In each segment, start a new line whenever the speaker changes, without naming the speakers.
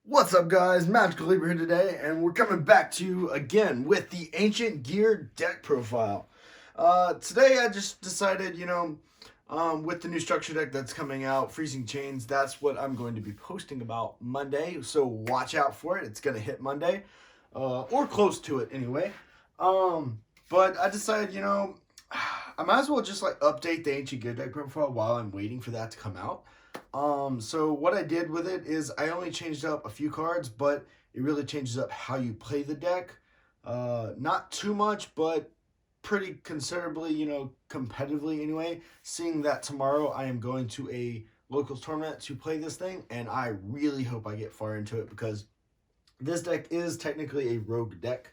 What's up, guys? Magical Libra here today, and we're coming back to you again with the Ancient Gear deck profile. Today I just decided, with the new structure deck that's coming out, Freezing Chains, that's what I'm going to be posting about Monday, so watch out for it. It's going to hit Monday, or close to it anyway. But I decided, I might as well just update the Ancient Gear deck profile while I'm waiting for that to come out. So what I did with it is I only changed up a few cards, but it really changes up how you play the deck. Not too much, but pretty considerably, competitively anyway. Seeing that tomorrow I am going to a locals tournament to play this thing, and I really hope I get far into it because this deck is technically a rogue deck.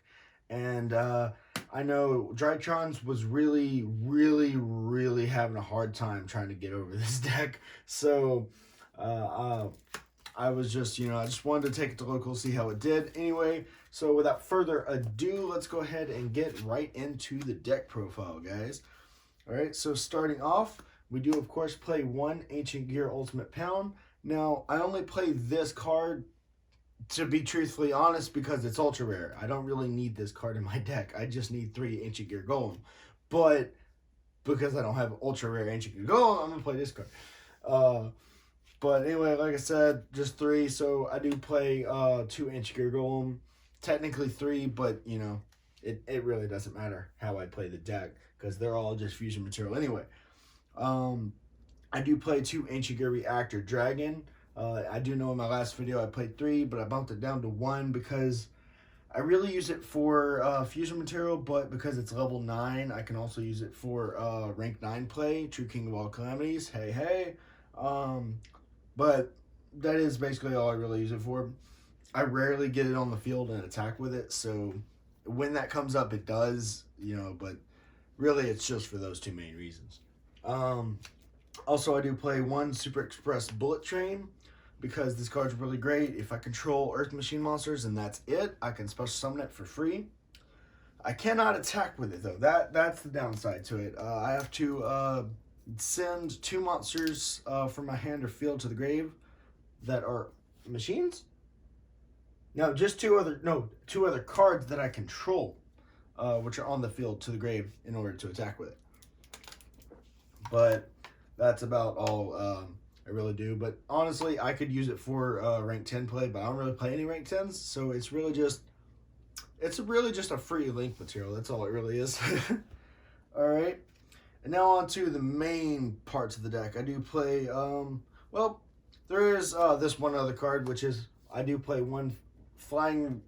And I know Drytrons was really having a hard time trying to get over this deck. So I was just, I just wanted to take it to local, see how it did. Anyway, so without further ado, let's go ahead and get right into the deck profile, guys. All right, so starting off, we do, of course, play one Ancient Gear Ultimate Pound. Now, I only play this card, to be truthfully honest, because it's ultra rare. I don't really need this card in my deck. I just need 3 Ancient Gear Golem. But because I don't have ultra rare Ancient Gear Golem, I'm going to play this card. But anyway, like I said, just 3. So I do play 2 Ancient Gear Golem. Technically 3, but, it really doesn't matter how I play the deck because they're all just fusion material anyway. I do play 2 Ancient Gear Reactor Dragon. I do know in my last video I played 3, but I bumped it down to 1 because I really use it for fusion material, but because it's level 9, I can also use it for rank 9 play, True King of All Calamities, hey. But that is basically all I really use it for. I rarely get it on the field and attack with it, so when that comes up it does, but really it's just for those 2 main reasons. Also, I do play 1 Super Express Bullet Train because this card's really great. If I control Earth Machine Monsters and that's it, I can special summon it for free. I cannot attack with it though. That's the downside to it. I have to send 2 monsters from my hand or field to the grave that are machines. No, just 2 other cards that I control, which are on the field to the grave in order to attack with it. But that's about all I really do. But honestly, I could use it for rank 10 play, but I don't really play any rank 10s, so it's really just a free link material. That's all it really is. All right, and now on to the main parts of the deck. I do play well, there is this one other card, which is I do play 1 Flying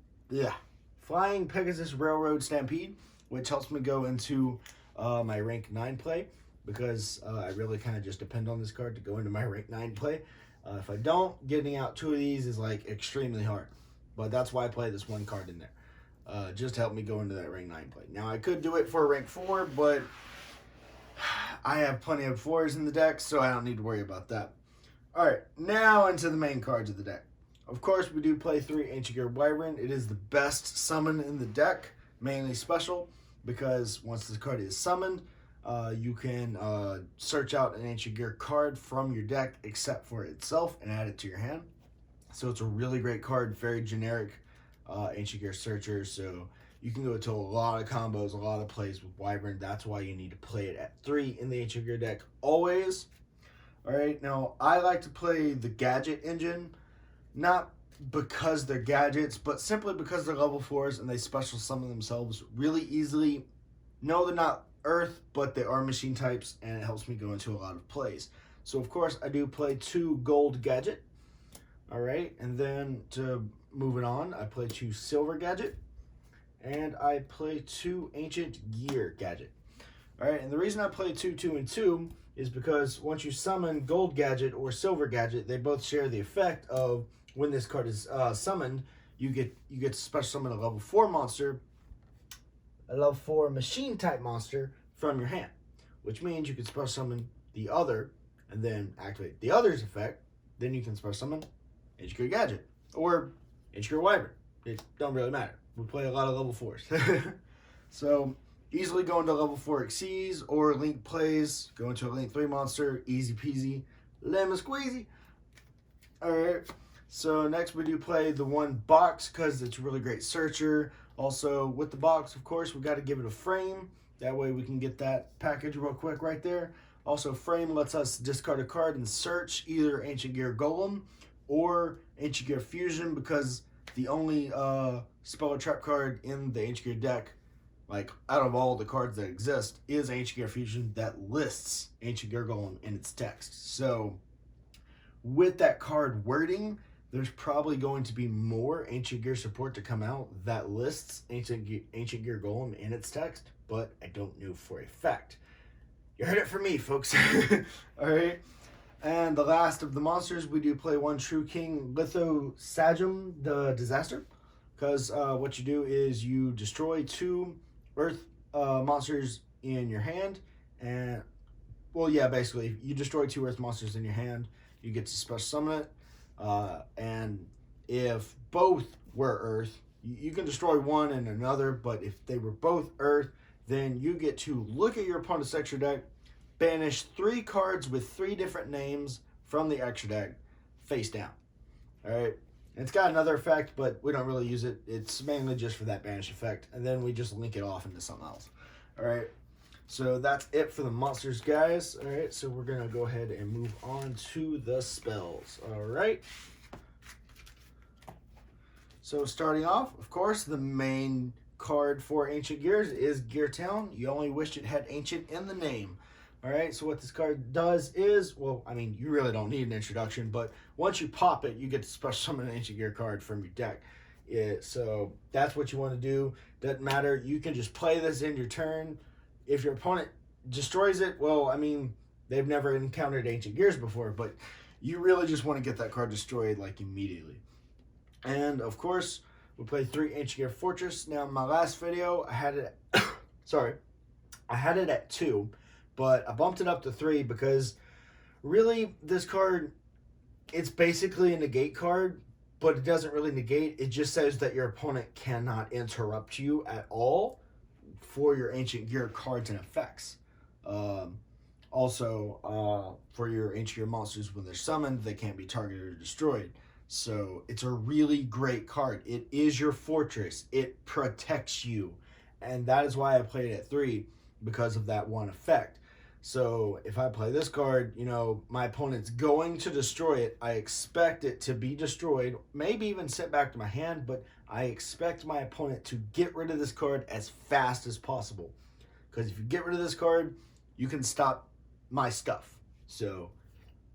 Pegasus Railroad Stampede, which helps me go into my rank 9 play. Because I really kind of just depend on this card to go into my rank 9 play. If I don't, getting out 2 of these is extremely hard. But that's why I play this 1 card in there. Just to help me go into that rank 9 play. Now I could do it for rank 4, but I have plenty of 4s in the deck, so I don't need to worry about that. Alright, now into the main cards of the deck. Of course, we do play 3 Ancient Gear Wyvern. It is the best summon in the deck, mainly special, because once this card is summoned, you can search out an Ancient Gear card from your deck except for itself and add it to your hand. So it's a really great card, very generic Ancient Gear searcher. So you can go to a lot of combos, a lot of plays with Wyvern. That's why you need to play it at 3 in the Ancient Gear deck always. All right, now I like to play the Gadget Engine, not because they're gadgets, but simply because they're level 4s and they special summon themselves really easily. No, they're not Earth, but they are machine types, and it helps me go into a lot of plays. So of course I do play 2 Gold Gadget. All right, and then to move it on, I play 2 Silver Gadget, and I play 2 Ancient Gear Gadget. All right, and the reason I play 2, 2, and 2 is because once you summon Gold Gadget or Silver Gadget, they both share the effect of when this card is summoned, you get to special summon a level 4 monster, a level 4 machine type monster from your hand, which means you can special summon the other and then activate the other's effect. Then you can special summon Ancient Gear Gadget or Ancient Gear Wyvern. It don't really matter. We play a lot of level 4s. So easily go into level 4 Xyz or Link plays, go into a Link 3 monster, easy peasy, lemon squeezy. All right. So next we do play the one box because it's a really great searcher. Also with the box, of course, we got to give it a frame. That way we can get that package real quick right there. Also, frame lets us discard a card and search either Ancient Gear Golem or Ancient Gear Fusion, because the only spell or trap card in the Ancient Gear deck, like out of all the cards that exist, is Ancient Gear Fusion that lists Ancient Gear Golem in its text. So with that card wording, there's probably going to be more Ancient Gear support to come out that lists Ancient Gear Golem in its text, but I don't know for a fact. You heard it from me, folks. Alright. And the last of the monsters, we do play one True King Lithosagem, the Disaster. Because what you do is you destroy 2 Earth monsters in your hand. And, well, yeah, basically, you destroy 2 Earth monsters in your hand. You get to special summon it. And if both were Earth, you can destroy one and another. But if they were both Earth, then you get to look at your opponent's extra deck, banish 3 cards with 3 different names from the extra deck face down. Alright? It's got another effect, but we don't really use it. It's mainly just for that banish effect. And then we just link it off into something else. Alright? So that's it for the monsters, guys. Alright, so we're going to go ahead and move on to the spells. Alright? So starting off, of course, the main card for Ancient Gears is Gear Town. You only wished it had Ancient in the name. Alright, so what this card does is, well, I mean, you really don't need an introduction, but once you pop it, you get to special summon an Ancient Gear card from your deck. So that's what you want to do. Doesn't matter. You can just play this in your turn. If your opponent destroys it, well, I mean, they've never encountered Ancient Gears before, but you really just want to get that card destroyed, like, immediately. And, of course, we play 3 Ancient Gear Fortress. Now, in my last video, I had it at, I had it at 2, but I bumped it up to 3 because really this card, it's basically a negate card, but it doesn't really negate. It just says that your opponent cannot interrupt you at all for your Ancient Gear cards and effects. Also, for your Ancient Gear monsters, when they're summoned, they can't be targeted or destroyed. So it's a really great card. It is your fortress. It protects you. And that is why I played it at 3, because of that one effect. So if I play this card, you know, my opponent's going to destroy it. I expect it to be destroyed, maybe even sent back to my hand, but I expect my opponent to get rid of this card as fast as possible. Because if you get rid of this card, you can stop my stuff. So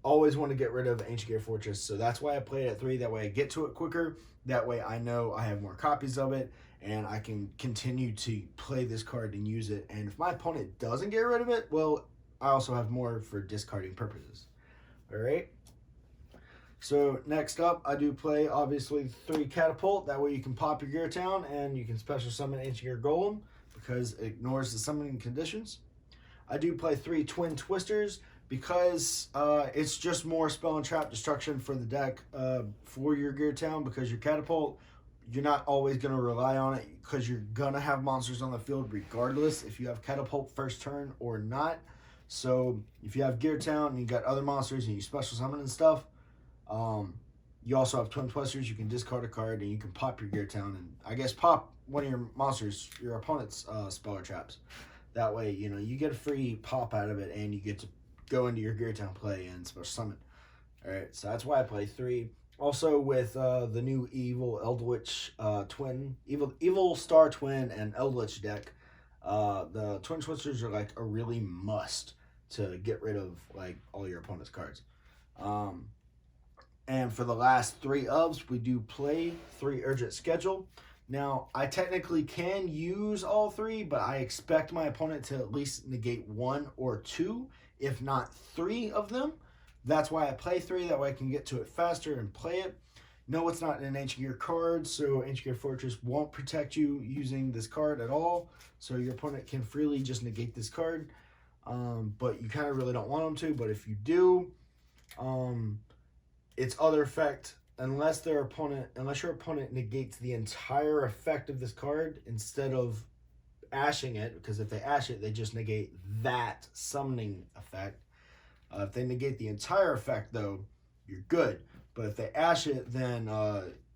always want to get rid of Ancient Gear Fortress. So that's why I play it at 3. That way I get to it quicker. That way I know I have more copies of it, and I can continue to play this card and use it. And if my opponent doesn't get rid of it, well, I also have more for discarding purposes. Alright. So next up, I do play, obviously, 3 Catapult. That way you can pop your Gear Town and you can special summon Ancient Gear Golem because it ignores the summoning conditions. I do play 3 Twin Twisters because it's just more spell and trap destruction for the deck for your Gear Town, because your Catapult, you're not always going to rely on it because you're going to have monsters on the field regardless if you have Catapult first turn or not. So if you have Gear Town and you got other monsters and you special summon and stuff, you also have Twin Twisters. You can discard a card and you can pop your Gear Town and I guess pop one of your monsters, your opponent's spell or traps. That way, you know, you get a free pop out of it and you get to go into your Gear Town play and special summon. Alright, so that's why I play 3. Also with the new Evil Eldritch Twin, Evil Star Twin and Eldritch deck, the Twin Twisters are like a really must to get rid of like all your opponent's cards. And for the last 3 ofs, we do play 3 Urgent Schedule. Now, I technically can use all 3, but I expect my opponent to at least negate 1 or 2, if not 3 of them. That's why I play 3, that way I can get to it faster and play it. No, it's not an Ancient Gear card, so Ancient Gear Fortress won't protect you using this card at all. So your opponent can freely just negate this card. But you kind of really don't want them to. But if you do, its other effect, unless your opponent negates the entire effect of this card instead of ashing it, because if they ash it, they just negate that summoning effect. If they negate the entire effect, though, you're good. But if they ash it, then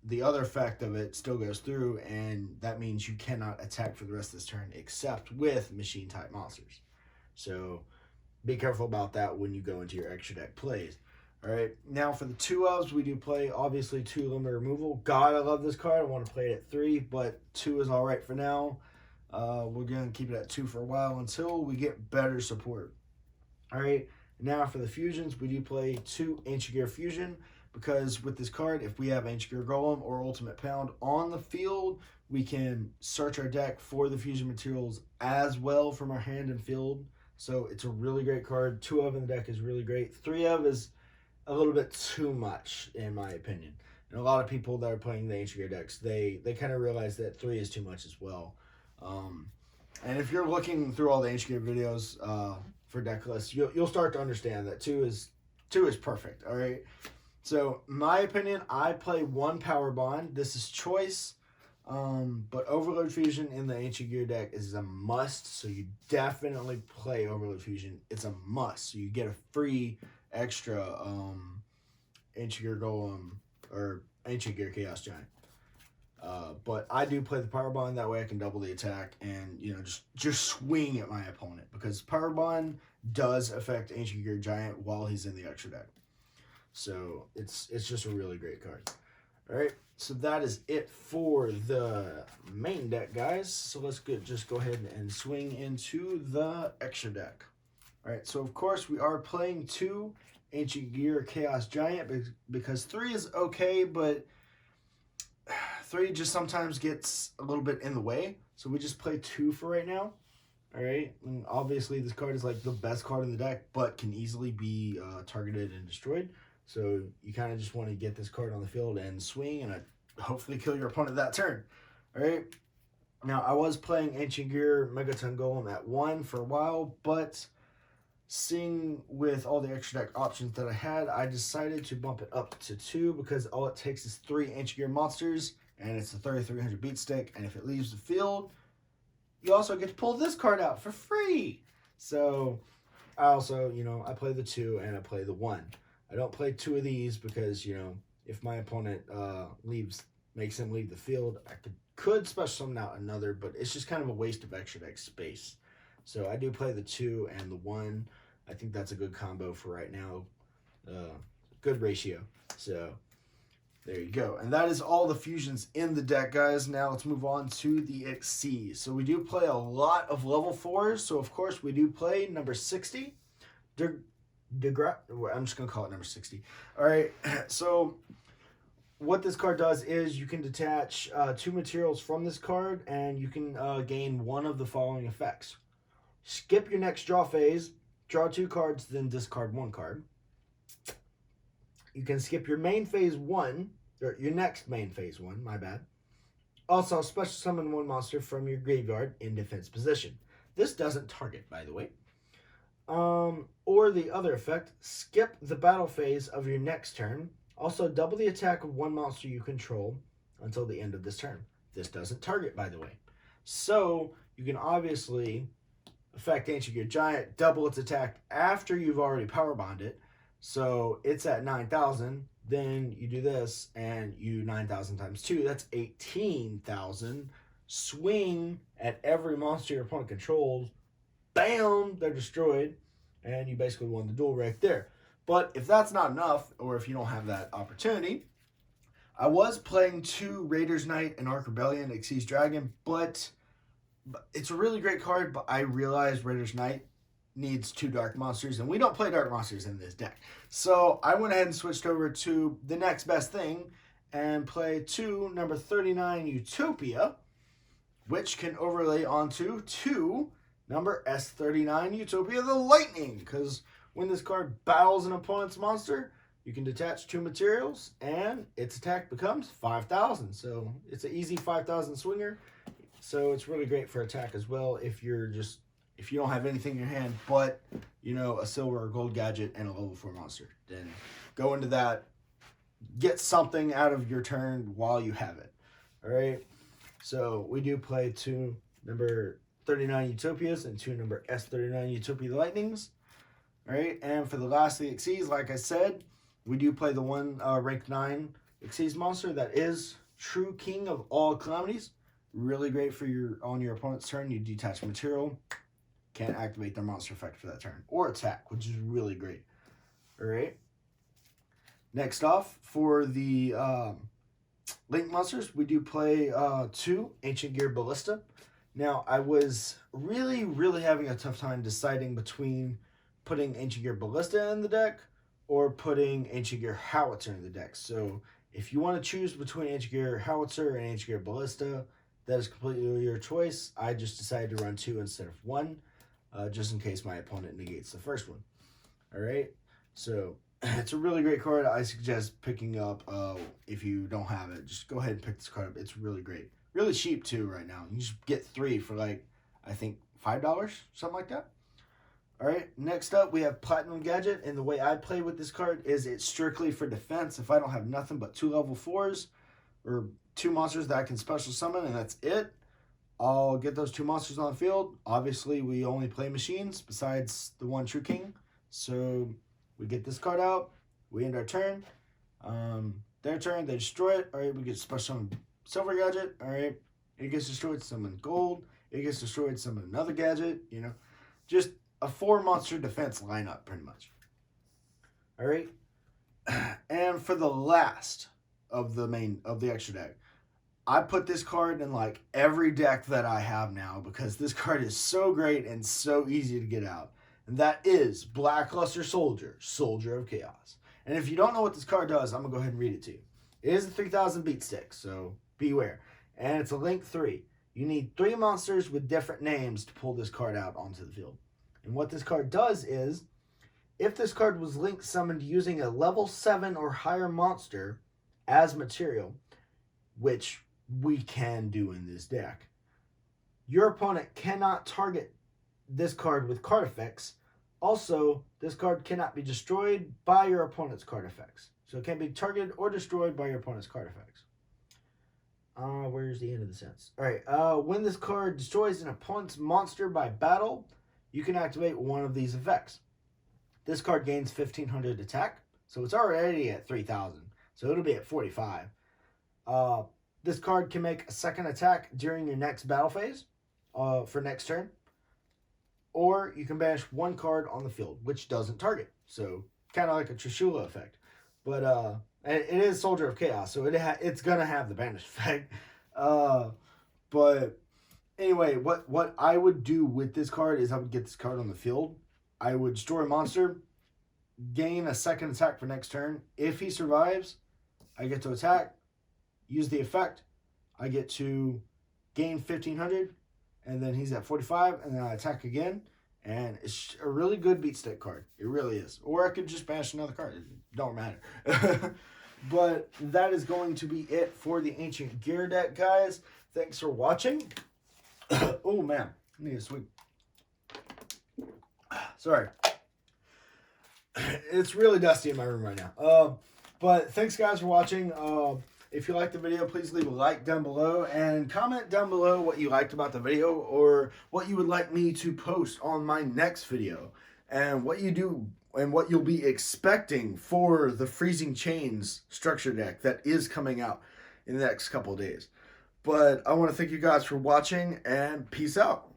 the other effect of it still goes through, and that means you cannot attack for the rest of this turn except with machine type monsters. So be careful about that when you go into your extra deck plays. All right, now for the 2-ofs, we do play obviously 2 limit removal. God, I love this card. I want to play it at 3, but 2 is all right for now. We're going to keep it at 2 for a while until we get better support. All right, now for the fusions, we do play 2 Ancient Gear Fusion, because with this card, if we have Ancient Gear Golem or Ultimate Pound on the field, we can search our deck for the fusion materials as well from our hand and field. So it's a really great card. 2 of in the deck is really great. 3 of is a little bit too much, in my opinion. And a lot of people that are playing the Ancient Gear decks, they kind of realize that 3 is too much as well. And if you're looking through all the Ancient Gear videos for deck lists, you'll start to understand that 2 is perfect. All right. So my opinion, I play 1 Power Bond. This is choice. But Overload Fusion in the Ancient Gear deck is a must, so you definitely play Overload Fusion. It's a must. So you get a free extra Ancient Gear Golem or Ancient Gear Chaos Giant. But I do play the Power Bond, that way I can double the attack and, you know, just swing at my opponent, because Power Bond does affect Ancient Gear Giant while he's in the extra deck. So it's just a really great card. All right, so that is it for the main deck, guys. So let's just go ahead and swing into the extra deck. All right, so of course we are playing 2 Ancient Gear Chaos Giant, because 3 is okay, but 3 just sometimes gets a little bit in the way. So we just play 2 for right now. All right, and obviously this card is like the best card in the deck, but can easily be targeted and destroyed. So you kind of just want to get this card on the field and swing and hopefully kill your opponent that turn. All right. Now, I was playing Ancient Gear Megaton Golem at 1 for a while, but seeing with all the extra deck options that I had, I decided to bump it up to 2, because all it takes is 3 Ancient Gear Monsters, and it's a 3300 beat stick, and if it leaves the field, you also get to pull this card out for free. So I also, you know, I play the 2 and I play the 1. I don't play 2 of these because, you know, if my opponent makes him leave the field, I could special summon out another, but it's just kind of a waste of extra deck space. So I do play the 2 and the 1. I think that's a good combo for right now. Good ratio. So there you go. And that is all the fusions in the deck, guys. Now let's move on to the Xyz. So we do play a lot of level 4s. So of course we do play number 60. I'm just going to call it number 60. All right, so what this card does is you can detach 2 materials from this card, and you can gain one of the following effects. Skip your next draw phase, draw 2 cards, then discard 1 card. You can skip your main phase 1, or your next main phase 1, my bad. Also, special summon 1 monster from your graveyard in defense position. This doesn't target, by the way. Or the other effect, skip the battle phase of your next turn. Also, double the attack of 1 monster you control until the end of this turn. This doesn't target, by the way. So, you can obviously affect Ancient Gear Giant, double its attack after you've already power bonded. So, it's at 9,000. Then you do this, and you 9,000 times 2. That's 18,000. Swing at every monster your opponent controls. Bam! They're destroyed. And you basically won the duel right there. But if that's not enough, or if you don't have that opportunity, I was playing 2 Raiders Knight and Ark Rebellion, Xyz Dragon, but it's a really great card, but I realized Raiders Knight needs 2 Dark Monsters, and we don't play Dark Monsters in this deck. So I went ahead and switched over to the next best thing and play 2 number 39 Utopia, which can overlay onto 2 number S39 Utopia the Lightning, because when this card battles an opponent's monster, you can detach 2 materials, and its attack becomes 5,000. So it's an easy 5,000 swinger. So it's really great for attack as well if you don't have anything in your hand but, you know, a silver or gold gadget and a level 4 monster. Then go into that, get something out of your turn while you have it. All right. So we do play 2 number 39 Utopias and 2 number S39 Utopia Lightnings. All right. And for the last of the Xyz, like I said, we do play the one rank 9 Xyz Monster that is true king of all calamities. Really great for on your opponent's turn. You detach material, can't activate their monster effect for that turn, or attack, which is really great. All right. Next off, for the Link Monsters, we do play 2 Ancient Gear Ballista. Now, I was really having a tough time deciding between putting Ancient Gear Ballista in the deck or putting Ancient Gear Howitzer in the deck. So, if you want to choose between Ancient Gear Howitzer and Ancient Gear Ballista, that is completely your choice. I just decided to run 2 instead of 1, just in case my opponent negates the first one. All right, so it's a really great card. I suggest picking up, if you don't have it, just go ahead and pick this card up. It's really great. Really cheap, too, right now. You just get 3 for, like, I think $5, something like that. All right, next up, we have Platinum Gadget, and the way I play with this card is it's strictly for defense. If I don't have nothing but 2 level 4s or 2 monsters that I can special summon, and that's it, I'll get those 2 monsters on the field. Obviously, we only play machines besides the one True King, so we get this card out, we end our turn. Their turn, they destroy it. All right, we get special summon Silver Gadget. All right, it gets destroyed, summon Gold. It gets destroyed, summon another gadget. You know, just a 4 monster defense lineup, pretty much. All right, and for the last of the extra deck, I put this card in like every deck that I have now because this card is so great and so easy to get out. And that is Blackluster Soldier, Soldier of Chaos. And if you don't know what this card does, I'm going to go ahead and read it to you. It is a 3000 beat stick, so beware. And it's a Link 3. You need 3 monsters with different names to pull this card out onto the field. And what this card does is, if this card was Link summoned using a level 7 or higher monster as material, which we can do in this deck, your opponent cannot target this card with card effects. Also, this card cannot be destroyed by your opponent's card effects. So it can't be targeted or destroyed by your opponent's card effects. Where's the end of the sentence? All right. When this card destroys an opponent's monster by battle, you can activate one of these effects. This card gains 1500 attack, so it's already at 3000. So it'll be at 45. This card can make a second attack during your next battle phase for next turn. Or you can banish 1 card on the field, which doesn't target. So kind of like a Trishula effect. But it is Soldier of Chaos, so it's going to have the banish effect. But anyway, what I would do with this card is I would get this card on the field. I would destroy a monster, gain a second attack for next turn. If he survives, I get to attack, use the effect. I get to gain 1500, and then he's at 45, and then I attack again. And it's a really good beat stick card. It really is. Or I could just bash another card. It don't matter. But that is going to be it for the Ancient Gear deck, guys. Thanks for watching. Oh, man. I need a sweet. Sorry. It's really dusty in my room right now. But thanks, guys, for watching. If you liked the video, please leave a like down below and comment down below what you liked about the video or what you would like me to post on my next video and what you do and what you'll be expecting for the Freezing Chains structure deck that is coming out in the next couple of days. But I want to thank you guys for watching and peace out.